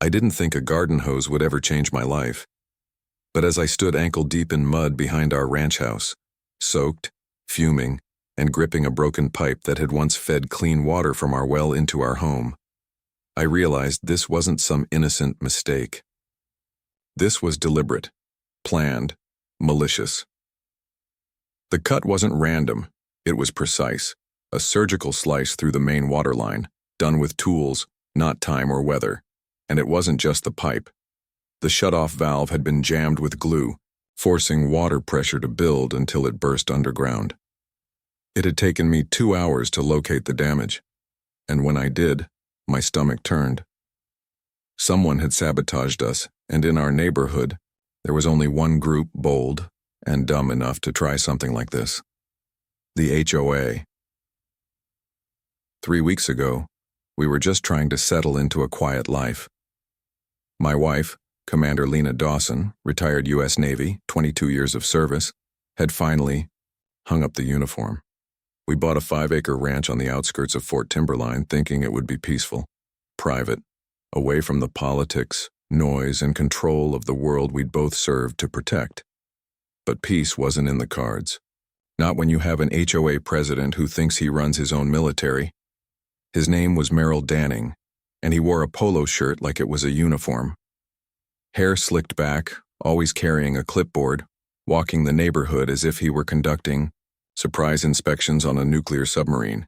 I didn't think a garden hose would ever change my life. But as I stood ankle-deep in mud behind our ranch house, soaked, fuming, and gripping a broken pipe that had once fed clean water from our well into our home, I realized this wasn't some innocent mistake. This was deliberate, planned, malicious. The cut wasn't random, it was precise, a surgical slice through the main water line, done with tools, not time or weather. And it wasn't just the pipe. The shut-off valve had been jammed with glue, forcing water pressure to build until it burst underground. It had taken me 2 hours to locate the damage, and when I did, my stomach turned. Someone had sabotaged us, and in our neighborhood, there was only one group bold and dumb enough to try something like this. The HOA. 3 weeks ago, we were just trying to settle into a quiet life. My wife, Commander Lena Dawson, retired U.S. Navy, 22 years of service, had finally hung up the uniform. We bought a 5-acre ranch on the outskirts of Fort Timberline thinking it would be peaceful, private, away from the politics, noise, and control of the world we'd both served to protect. But peace wasn't in the cards. Not when you have an HOA president who thinks he runs his own military. His name was Merrill Danning, and he wore a polo shirt like it was a uniform. Hair slicked back, always carrying a clipboard, walking the neighborhood as if he were conducting surprise inspections on a nuclear submarine.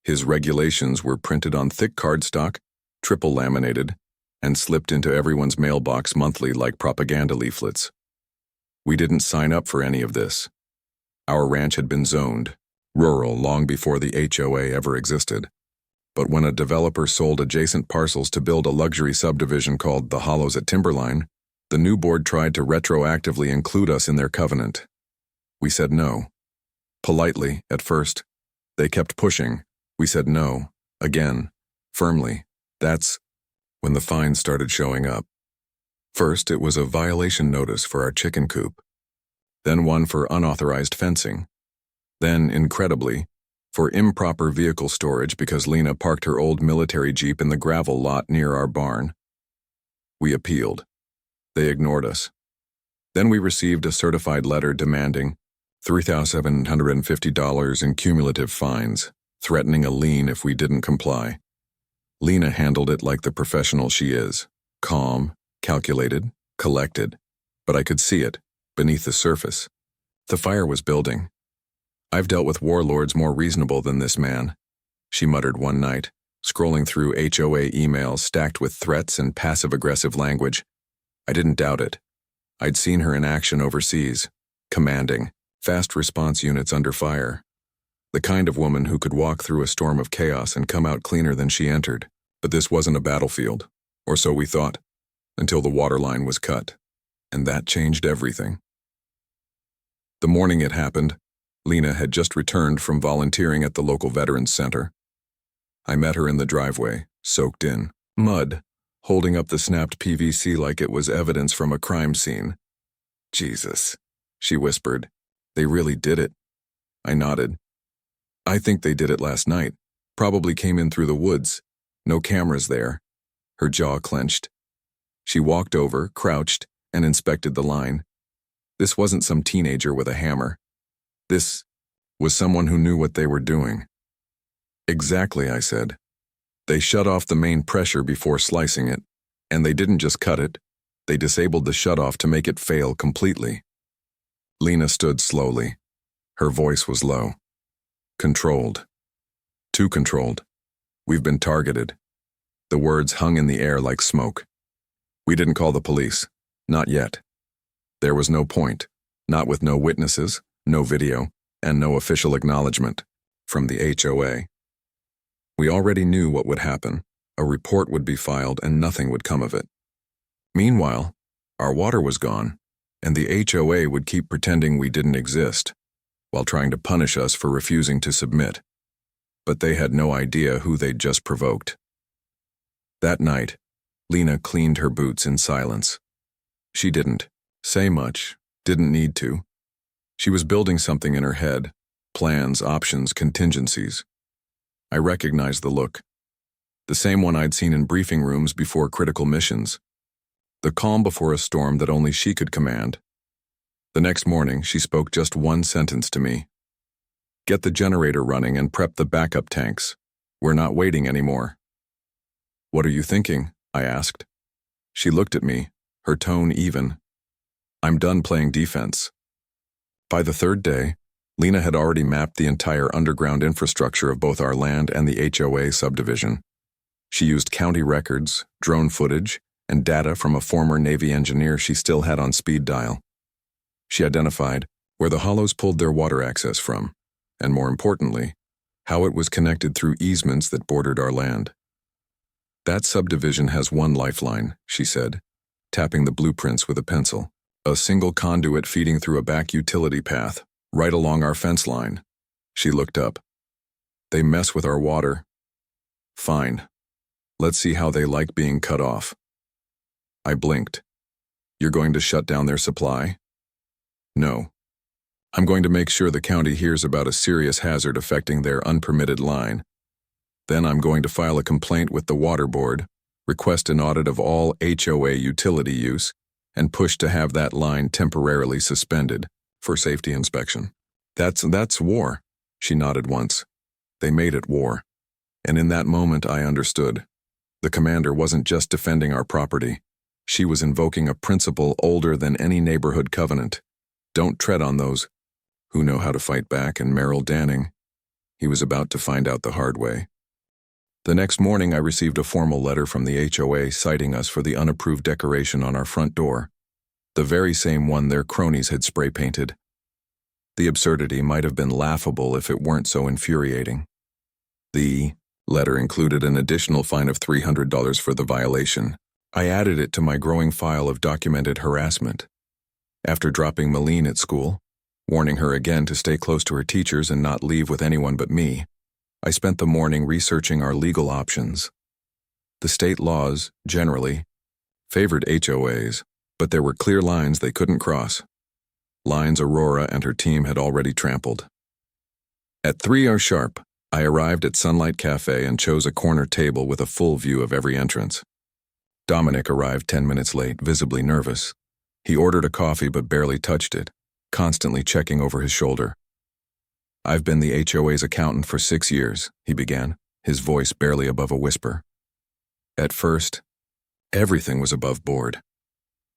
His regulations were printed on thick cardstock, triple laminated, and slipped into everyone's mailbox monthly like propaganda leaflets. We didn't sign up for any of this. Our ranch had been zoned rural long before the HOA ever existed. But when a developer sold adjacent parcels to build a luxury subdivision called the Hollows at Timberline, the new board tried to retroactively include us in their covenant. We said no. Politely, at first. They kept pushing. We said no. Again. Firmly. That's when the fines started showing up. First, it was a violation notice for our chicken coop. Then one for unauthorized fencing. Then, incredibly, for improper vehicle storage because Lena parked her old military Jeep in the gravel lot near our barn. We appealed. They ignored us. Then we received a certified letter demanding $3,750 in cumulative fines, threatening a lien if we didn't comply. Lena handled it like the professional she is, calm, calculated, collected, but I could see it, beneath the surface. The fire was building. "I've dealt with warlords more reasonable than this man," she muttered one night, scrolling through HOA emails stacked with threats and passive-aggressive language. I didn't doubt it. I'd seen her in action overseas, commanding, fast response units under fire. The kind of woman who could walk through a storm of chaos and come out cleaner than she entered. But this wasn't a battlefield, or so we thought, until the water line was cut. And that changed everything. The morning it happened, Lena had just returned from volunteering at the local Veterans Center. I met her in the driveway, soaked in mud, holding up the snapped PVC like it was evidence from a crime scene. "Jesus," she whispered. "They really did it." I nodded. "I think they did it last night. Probably came in through the woods. No cameras there." Her jaw clenched. She walked over, crouched, and inspected the line. This wasn't some teenager with a hammer. This was someone who knew what they were doing. "Exactly," I said. "They shut off the main pressure before slicing it, and they didn't just cut it. They disabled the shutoff to make it fail completely." Lena stood slowly. Her voice was low. "Controlled. Too controlled. We've been targeted." The words hung in the air like smoke. "We didn't call the police. Not yet. There was no point, not with no witnesses, no video, and no official acknowledgement from the HOA. We already knew what would happen. A report would be filed and nothing would come of it. Meanwhile, our water was gone, and the HOA would keep pretending we didn't exist, while trying to punish us for refusing to submit. But they had no idea who they'd just provoked. That night, Lena cleaned her boots in silence. She didn't say much, didn't need to. She was building something in her head, plans, options, contingencies. I recognized the look. the same one I'd seen in briefing rooms before critical missions. The calm before a storm that only she could command. The next morning, she spoke just one sentence to me. "Get the generator running and prep the backup tanks. We're not waiting anymore." "What are you thinking?" I asked. She looked at me, her tone even. "I'm done playing defense." By the third day, Lena had already mapped the entire underground infrastructure of both our land and the HOA subdivision. She used county records, drone footage, and data from a former Navy engineer she still had on speed dial. She identified where the hollows pulled their water access from, and more importantly, how it was connected through easements that bordered our land. "That subdivision has one lifeline," she said, tapping the blueprints with a pencil. "A single conduit feeding through a back utility path, right along our fence line." She looked up. "They mess with our water." "Fine. Let's see how they like being cut off." I blinked. "You're going to shut down their supply?" "No. I'm going to make sure the county hears about a serious hazard affecting their unpermitted line. Then I'm going to file a complaint with the water board, request an audit of all HOA utility use, and push to have that line temporarily suspended for safety inspection." That's war," she nodded once. "They made it war." And in that moment I understood. The commander wasn't just defending our property. She was invoking a principle older than any neighborhood covenant. Don't tread on those who know how to fight back, and Merrill Danning. He was about to find out the hard way. The next morning I received a formal letter from the HOA citing us for the unapproved decoration on our front door, the very same one their cronies had spray painted. The absurdity might have been laughable if it weren't so infuriating. The letter included an additional fine of $300 for the violation. I added it to my growing file of documented harassment. After dropping Malene at school, warning her again to stay close to her teachers and not leave with anyone but me, I spent the morning researching our legal options. The state laws, generally, favored HOAs, but there were clear lines they couldn't cross. Lines Aurora and her team had already trampled. At 3 sharp, I arrived at Sunlight Cafe and chose a corner table with a full view of every entrance. Dominic arrived 10 minutes late, visibly nervous. He ordered a coffee but barely touched it, constantly checking over his shoulder. "I've been the HOA's accountant for 6 years," he began, his voice barely above a whisper. At first, everything was above board.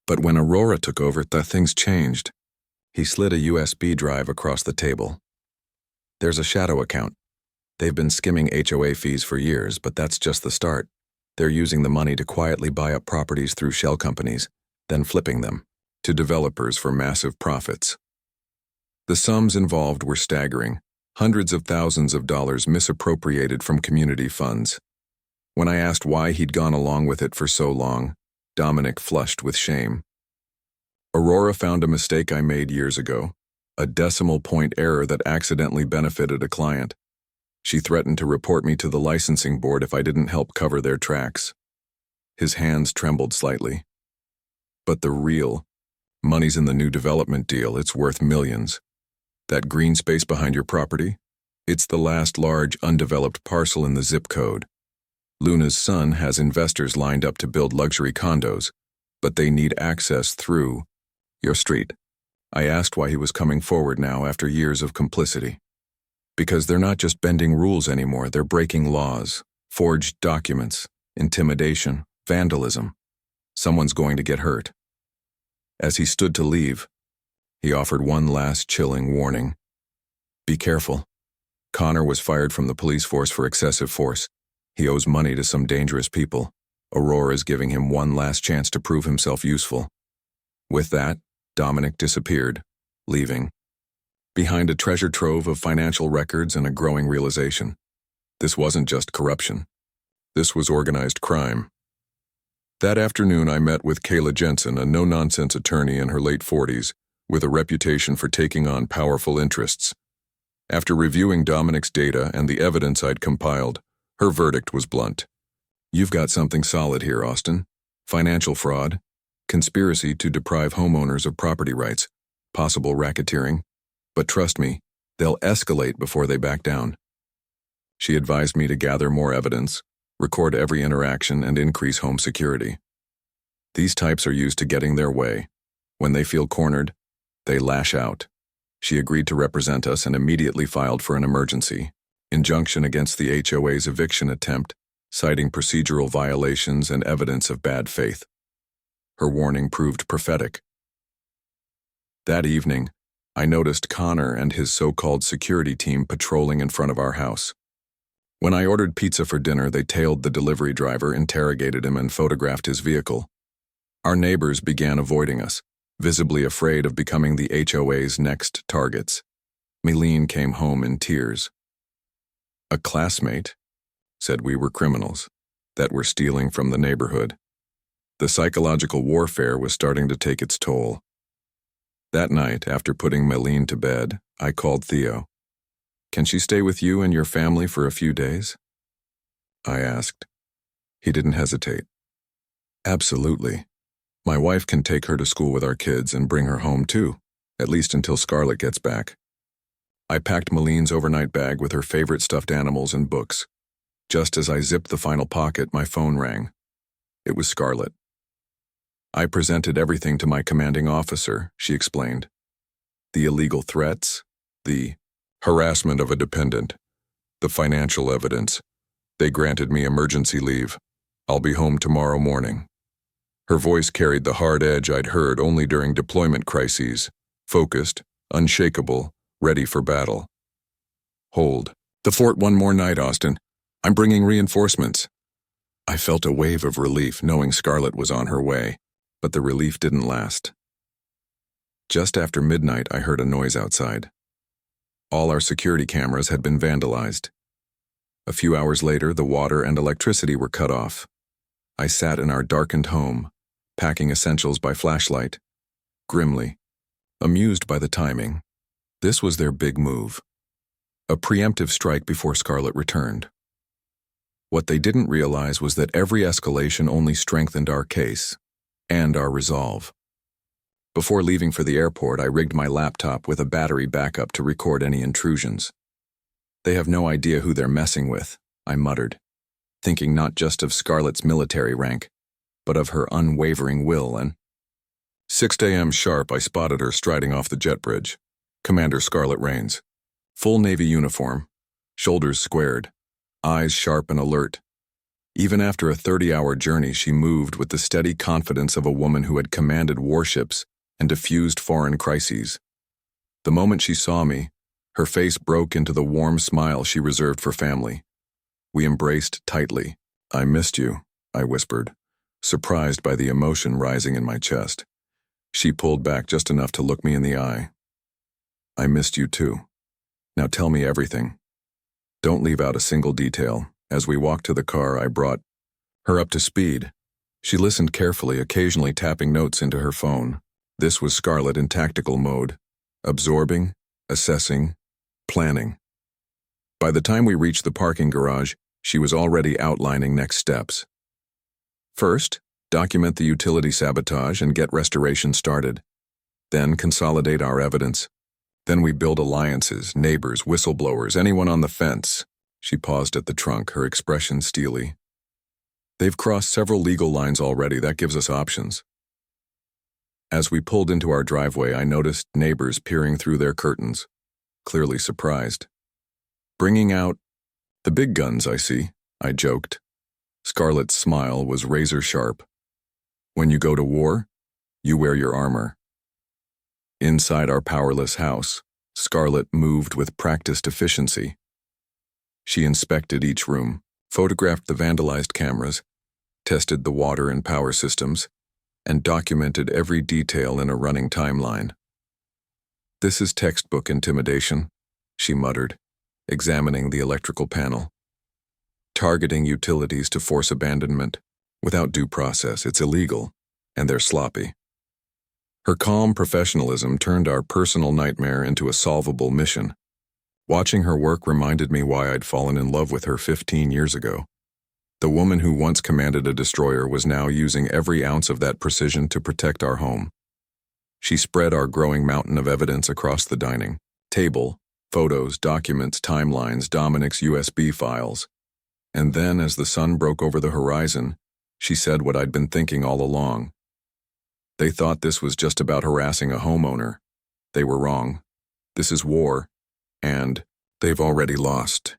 But when Aurora took over, things changed. He slid a USB drive across the table. "There's a shadow account. They've been skimming HOA fees for years, but that's just the start. They're using the money to quietly buy up properties through shell companies, then flipping them to developers for massive profits." The sums involved were staggering, hundreds of thousands of dollars misappropriated from community funds. When I asked why he'd gone along with it for so long, Dominic flushed with shame. "Aurora found a mistake I made years ago, a decimal point error that accidentally benefited a client. She threatened to report me to the licensing board if I didn't help cover their tracks." His hands trembled slightly. "But the real money's in the new development deal. It's worth millions. That green space behind your property? It's the last large undeveloped parcel in the zip code. Luna's son has investors lined up to build luxury condos, but they need access through your street." I asked why he was coming forward now after years of complicity. "Because they're not just bending rules anymore, they're breaking laws, forged documents, intimidation, vandalism. Someone's going to get hurt." As he stood to leave, he offered one last chilling warning. "Be careful. Connor was fired from the police force for excessive force. He owes money to some dangerous people. Aurora is giving him one last chance to prove himself useful." With that, Dominic disappeared, leaving behind a treasure trove of financial records and a growing realization. This wasn't just corruption. This was organized crime. That afternoon I met with Kayla Jensen, a no-nonsense attorney in her late 40s, with a reputation for taking on powerful interests. After reviewing Dominic's data and the evidence I'd compiled, her verdict was blunt. "You've got something solid here, Austin. Financial fraud, conspiracy to deprive homeowners of property rights, possible racketeering. But trust me, they'll escalate before they back down." She advised me to gather more evidence, record every interaction, and increase home security. These types are used to getting their way. When they feel cornered, they lash out. She agreed to represent us and immediately filed for an emergency injunction against the HOA's eviction attempt, citing procedural violations and evidence of bad faith. Her warning proved prophetic. That evening, I noticed Connor and his so-called security team patrolling in front of our house. When I ordered pizza for dinner, they tailed the delivery driver, interrogated him, and photographed his vehicle. Our neighbors began avoiding us, visibly afraid of becoming the HOA's next targets. Mylene came home in tears. A classmate said we were criminals, that were stealing from the neighborhood. The psychological warfare was starting to take its toll. That night, after putting Mylene to bed, I called Theo. "Can she stay with you and your family for a few days?" I asked. He didn't hesitate. "Absolutely. My wife can take her to school with our kids and bring her home too, at least until Scarlett gets back." I packed Mylene's overnight bag with her favorite stuffed animals and books. Just as I zipped the final pocket, my phone rang. It was Scarlett. "I presented everything to my commanding officer," she explained. "The illegal threats, the harassment of a dependent, the financial evidence. They granted me emergency leave. I'll be home tomorrow morning." Her voice carried the hard edge I'd heard only during deployment crises, focused, unshakable, ready for battle. "Hold the fort one more night, Austin. I'm bringing reinforcements." I felt a wave of relief knowing Scarlett was on her way, but the relief didn't last. Just after midnight, I heard a noise outside. All our security cameras had been vandalized. A few hours later, the water and electricity were cut off. I sat in our darkened home, packing essentials by flashlight, grimly, amused by the timing. This was their big move. A preemptive strike before Scarlett returned. What they didn't realize was that every escalation only strengthened our case and our resolve. Before leaving for the airport, I rigged my laptop with a battery backup to record any intrusions. "They have no idea who they're messing with," I muttered, thinking not just of Scarlett's military rank, but of her unwavering will. And 6 a.m. sharp, I spotted her striding off the jet bridge. Commander Scarlett Rains. Full Navy uniform, shoulders squared, eyes sharp and alert. Even after a 30-hour journey, she moved with the steady confidence of a woman who had commanded warships and diffused foreign crises. The moment she saw me, her face broke into the warm smile she reserved for family. We embraced tightly. "I missed you," I whispered, surprised by the emotion rising in my chest. She pulled back just enough to look me in the eye. "I missed you too. Now tell me everything. Don't leave out a single detail." As we walked to the car, I brought her up to speed. She listened carefully, occasionally tapping notes into her phone. This was Scarlett in tactical mode, absorbing, assessing, planning. By the time we reached the parking garage, she was already outlining next steps. First, document the utility sabotage and get restoration started. Then consolidate our evidence. Then we build alliances, neighbors, whistleblowers, anyone on the fence. She paused at the trunk, her expression steely. "They've crossed several legal lines already. That gives us options." As we pulled into our driveway, I noticed neighbors peering through their curtains, clearly surprised. "Bringing out the big guns, I see," I joked. Scarlett's smile was razor sharp. "When you go to war, you wear your armor." Inside our powerless house, Scarlett moved with practiced efficiency. She inspected each room, photographed the vandalized cameras, tested the water and power systems, and documented every detail in a running timeline. "This is textbook intimidation," she muttered, examining the electrical panel. "Targeting utilities to force abandonment. Without due process, it's illegal, and they're sloppy." Her calm professionalism turned our personal nightmare into a solvable mission. Watching her work reminded me why I'd fallen in love with her 15 years ago. The woman who once commanded a destroyer was now using every ounce of that precision to protect our home. She spread our growing mountain of evidence across the dining table, photos, documents, timelines, Dominic's USB files, And then, as the sun broke over the horizon, she said what I'd been thinking all along. They thought this was just about harassing a homeowner. They were wrong. This is war, and they've already lost.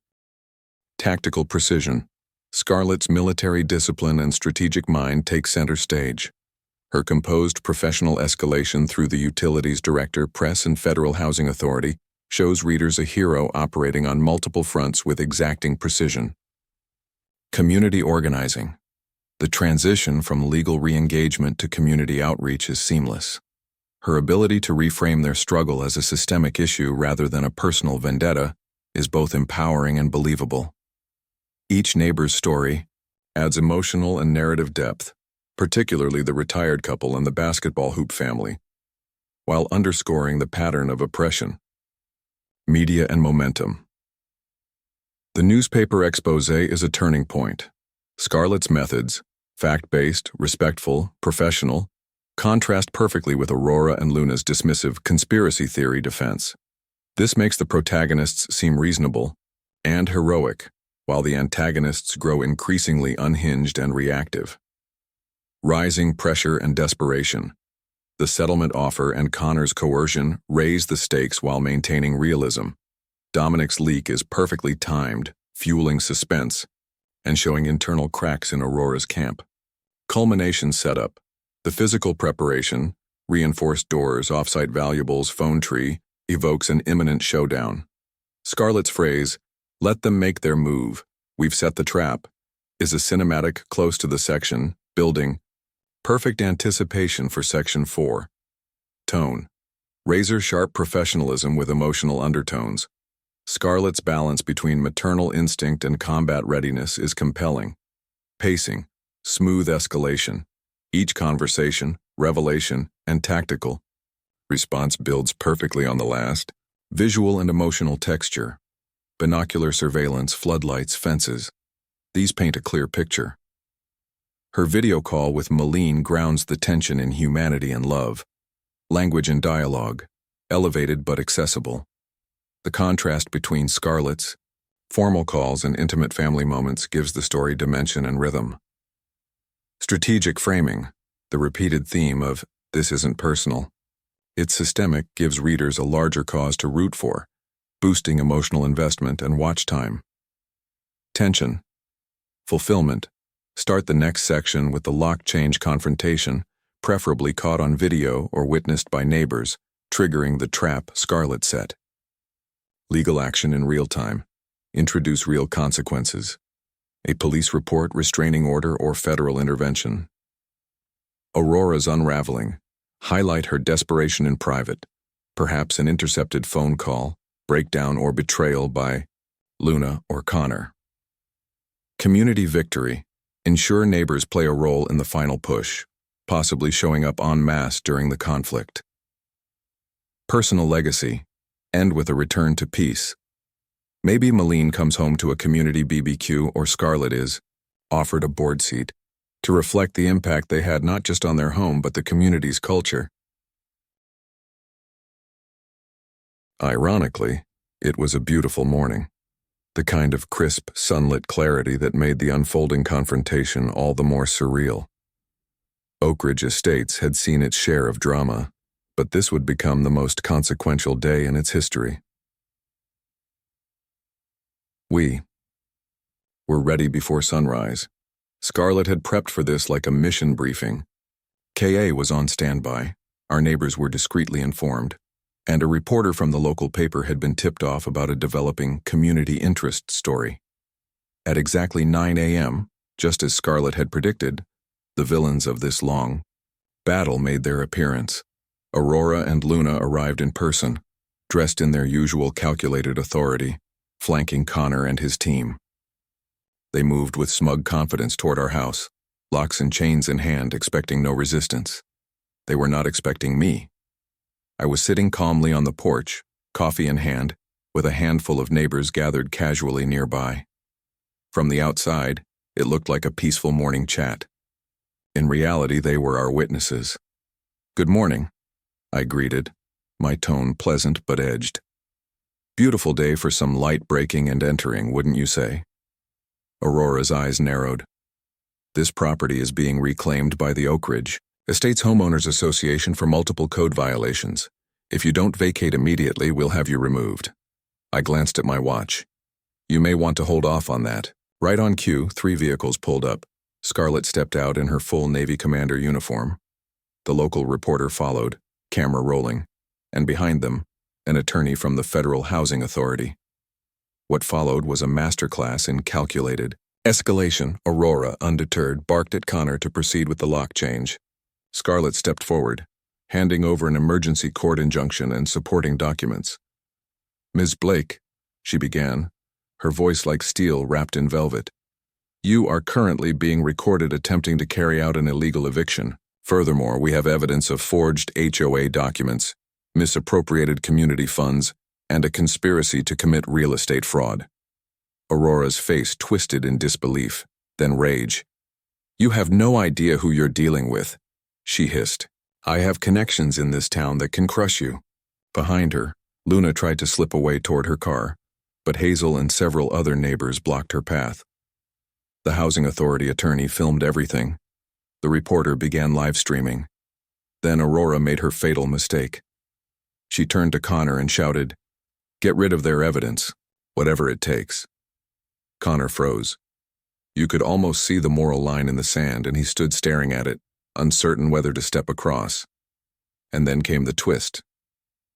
Tactical precision. Scarlett's military discipline and strategic mind take center stage. Her composed professional escalation through the Utilities Director, Press and Federal Housing Authority shows readers a hero operating on multiple fronts with exacting precision. Community organizing. The transition from legal re-engagement to community outreach is seamless. Her ability to reframe their struggle as a systemic issue rather than a personal vendetta is both empowering and believable. Each neighbor's story adds emotional and narrative depth, particularly the retired couple and the basketball hoop family, while underscoring the pattern of oppression. Media and momentum. The newspaper expose is a turning point. Scarlett's methods, fact-based, respectful, professional, contrast perfectly with Aurora and Luna's dismissive conspiracy theory defense. This makes the protagonists seem reasonable and heroic, while the antagonists grow increasingly unhinged and reactive. Rising pressure and desperation. The settlement offer and Connor's coercion raise the stakes while maintaining realism. Dominic's leak is perfectly timed, fueling suspense, and showing internal cracks in Aurora's camp. Culmination setup. The physical preparation, reinforced doors, off-site valuables, phone tree, evokes an imminent showdown. Scarlett's phrase, "Let them make their move, we've set the trap," is a cinematic close to the section, building perfect anticipation for Section 4. Tone. Razor-sharp professionalism with emotional undertones. Scarlett's balance between maternal instinct and combat readiness is compelling. Pacing. Smooth escalation. Each conversation, revelation, and tactical response builds perfectly on the last. Visual and emotional texture. Binocular surveillance, floodlights, fences. These paint a clear picture. Her video call with Malene grounds the tension in humanity and love. Language and dialogue, elevated but accessible. The contrast between Scarlett's formal calls and intimate family moments gives the story dimension and rhythm. Strategic framing, the repeated theme of "this isn't personal." It's systemic, gives readers a larger cause to root for, boosting emotional investment and watch time. Tension. Fulfillment. Start the next section with the lock-change confrontation, preferably caught on video or witnessed by neighbors, triggering the trap Scarlett set. Legal action in real time. Introduce real consequences. A police report, restraining order, or federal intervention. Aurora's unraveling. Highlight her desperation in private, perhaps an intercepted phone call, breakdown or betrayal by Luna or Connor. Community victory. Ensure neighbors play a role in the final push, possibly showing up en masse during the conflict. Personal legacy. End with a return to peace. Maybe Malene comes home to a community BBQ, or Scarlett is offered a board seat to reflect the impact they had not just on their home but the community's culture. Ironically, it was a beautiful morning. The kind of crisp, sunlit clarity that made the unfolding confrontation all the more surreal. Oak Ridge Estates had seen its share of drama, but this would become the most consequential day in its history. We were ready before sunrise. Scarlett had prepped for this like a mission briefing. KA was on standby, our neighbors were discreetly informed, and a reporter from the local paper had been tipped off about a developing community interest story. At exactly 9 a.m., just as Scarlett had predicted, the villains of this long battle made their appearance. Aurora and Luna arrived in person, dressed in their usual calculated authority, flanking Connor and his team. They moved with smug confidence toward our house, locks and chains in hand, expecting no resistance. They were not expecting me. I was sitting calmly on the porch, coffee in hand, with a handful of neighbors gathered casually nearby. From the outside, it looked like a peaceful morning chat. In reality, they were our witnesses. "Good morning," I greeted, my tone pleasant but edged. "Beautiful day for some light breaking and entering, wouldn't you say?" Aurora's eyes narrowed. This property is being reclaimed by the Oak Ridge Estates Homeowners Association for multiple code violations. If you don't vacate immediately, we'll have you removed. I glanced at my watch. You may want to hold off on that. Right on cue, 3 vehicles pulled up. Scarlett stepped out in her full Navy commander uniform. The local reporter followed, camera rolling, and behind them, an attorney from the Federal Housing Authority. What followed was a masterclass in calculated escalation. Aurora, undeterred, barked at Connor to proceed with the lock change. Scarlett stepped forward, handing over an emergency court injunction and supporting documents. "Ms. Blake," she began, her voice like steel wrapped in velvet, "you are currently being recorded attempting to carry out an illegal eviction. Furthermore, we have evidence of forged HOA documents, misappropriated community funds, and a conspiracy to commit real estate fraud." Aurora's face twisted in disbelief, then rage. "You have no idea who you're dealing with," she hissed. "I have connections in this town that can crush you." Behind her, Luna tried to slip away toward her car, but Hazel and several other neighbors blocked her path. The housing authority attorney filmed everything. The reporter began live streaming. Then Aurora made her fatal mistake. She turned to Connor and shouted, "Get rid of their evidence, whatever it takes." Connor froze. You could almost see the moral line in the sand, and he stood staring at it, uncertain whether to step across. And then came the twist.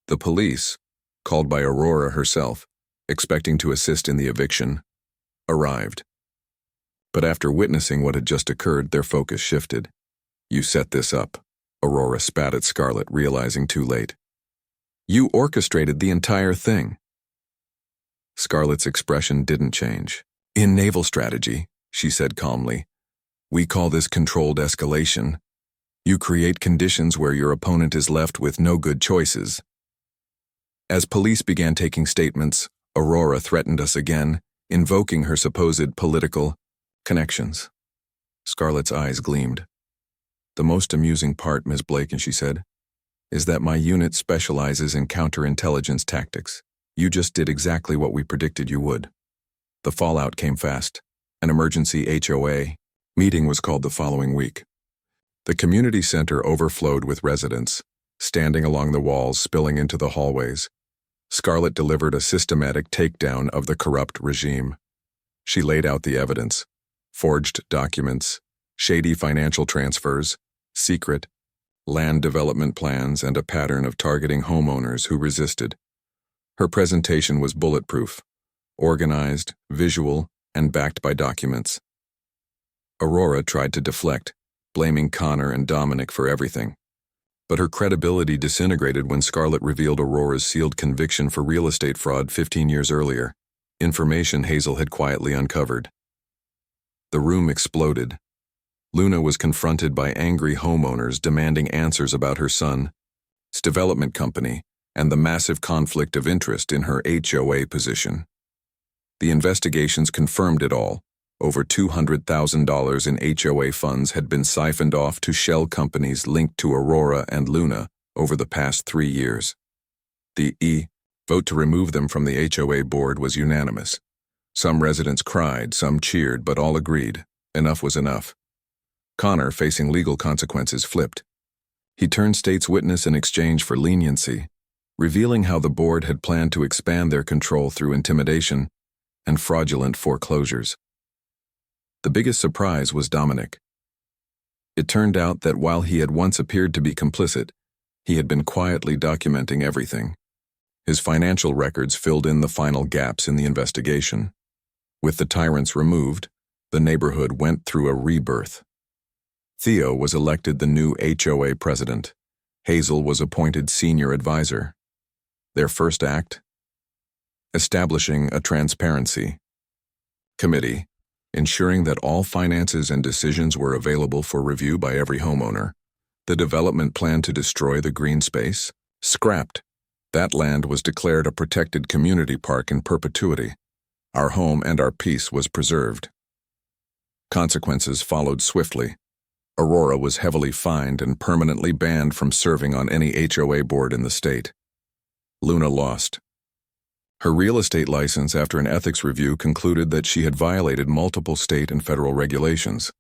The police, called by Aurora herself, expecting to assist in the eviction, arrived. But after witnessing what had just occurred, their focus shifted. "You set this up," Aurora spat at Scarlett, realizing too late. "You orchestrated the entire thing." Scarlett's expression didn't change. "In naval strategy," she said calmly, "we call this controlled escalation. You create conditions where your opponent is left with no good choices." As police began taking statements, Aurora threatened us again, invoking her supposed political connections. Scarlett's eyes gleamed. "The most amusing part, Ms. Blake," she said, "is that my unit specializes in counterintelligence tactics. You just did exactly what we predicted you would." The fallout came fast. An emergency HOA meeting was called the following week. The community center overflowed with residents, standing along the walls, spilling into the hallways. Scarlett delivered a systematic takedown of the corrupt regime. She laid out the evidence: forged documents, shady financial transfers, secret land development plans, and a pattern of targeting homeowners who resisted. Her presentation was bulletproof, organized, visual, and backed by documents. Aurora tried to deflect, blaming Connor and Dominic for everything. But her credibility disintegrated when Scarlett revealed Aurora's sealed conviction for real estate fraud 15 years earlier, information Hazel had quietly uncovered. The room exploded. Luna was confronted by angry homeowners demanding answers about her son, his development company, and the massive conflict of interest in her HOA position. The investigations confirmed it all. Over $200,000 in HOA funds had been siphoned off to shell companies linked to Aurora and Luna over the past 3 years. The vote to remove them from the HOA board was unanimous. Some residents cried, some cheered, but all agreed enough was enough. Connor, facing legal consequences, flipped. He turned state's witness in exchange for leniency, revealing how the board had planned to expand their control through intimidation and fraudulent foreclosures. The biggest surprise was Dominic. It turned out that while he had once appeared to be complicit, he had been quietly documenting everything. His financial records filled in the final gaps in the investigation. With the tyrants removed, the neighborhood went through a rebirth. Theo was elected the new HOA president. Hazel was appointed senior advisor. Their first act? Establishing a transparency committee, ensuring that all finances and decisions were available for review by every homeowner. The development plan to destroy the green space? Scrapped. That land was declared a protected community park in perpetuity. Our home and our peace was preserved. Consequences followed swiftly. Aurora was heavily fined and permanently banned from serving on any HOA board in the state. Luna lost. Her real estate license, after an ethics review, concluded that she had violated multiple state and federal regulations.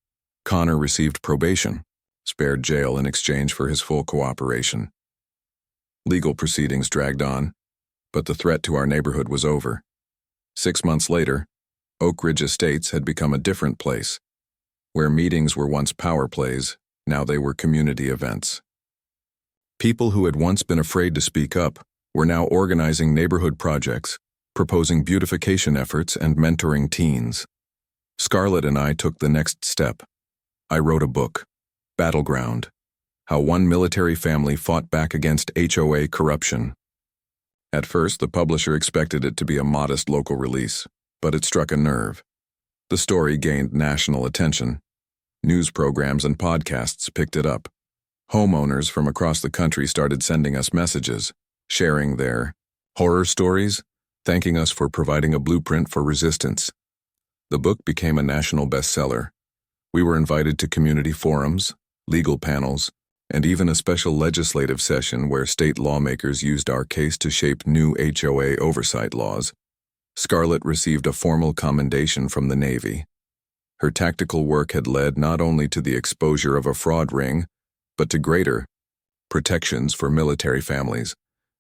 Connor received probation, spared jail in exchange for his full cooperation. Legal proceedings dragged on, but the threat to our neighborhood was over. 6 months later, Oak Ridge Estates had become a different place. Where meetings were once power plays, now they were community events. People who had once been afraid to speak up were now organizing neighborhood projects, proposing beautification efforts, and mentoring teens. Scarlett and I took the next step. I wrote a book, Battleground: How One Military Family Fought Back Against HOA Corruption. At first, the publisher expected it to be a modest local release, but it struck a nerve. The story gained national attention. News programs and podcasts picked it up. Homeowners from across the country started sending us messages, sharing their horror stories, thanking us for providing a blueprint for resistance. The book became a national bestseller. We were invited to community forums, legal panels, and even a special legislative session where state lawmakers used our case to shape new HOA oversight laws. Scarlett received a formal commendation from the Navy. Her tactical work had led not only to the exposure of a fraud ring, but to greater protections for military families,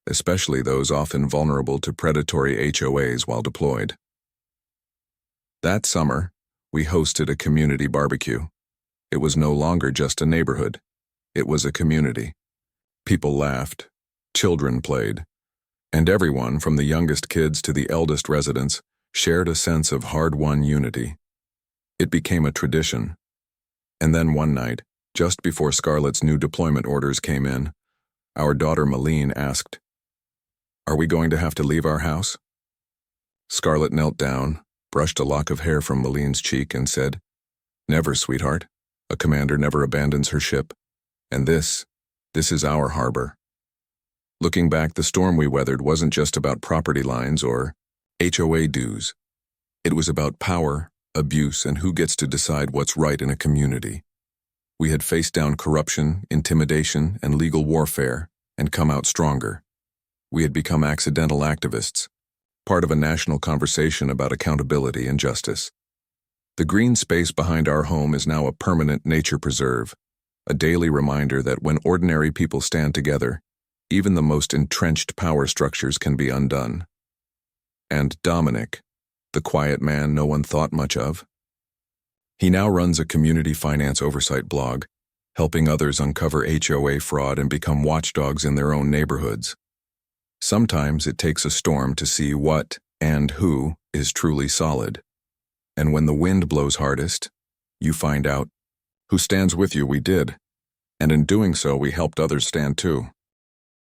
especially those often vulnerable to predatory HOAs while deployed. That summer, we hosted a community barbecue. It was no longer just a neighborhood. It was a community. People laughed, children played, and everyone, from the youngest kids to the eldest residents, shared a sense of hard-won unity. It became a tradition. And then one night, just before Scarlett's new deployment orders came in, our daughter Malene asked, "Are we going to have to leave our house?" Scarlett knelt down, brushed a lock of hair from Malene's cheek, and said, "Never, sweetheart. A commander never abandons her ship. And this is our harbor." Looking back, the storm we weathered wasn't just about property lines or HOA dues. It was about power, abuse, and who gets to decide what's right in a community. We had faced down corruption, intimidation, and legal warfare, and come out stronger. We had become accidental activists, part of a national conversation about accountability and justice. The green space behind our home is now a permanent nature preserve, a daily reminder that when ordinary people stand together, even the most entrenched power structures can be undone. And Dominic, the quiet man no one thought much of. He now runs a community finance oversight blog, helping others uncover HOA fraud and become watchdogs in their own neighborhoods. Sometimes it takes a storm to see what and who is truly solid. And when the wind blows hardest, you find out who stands with you. We did. And in doing so, we helped others stand too.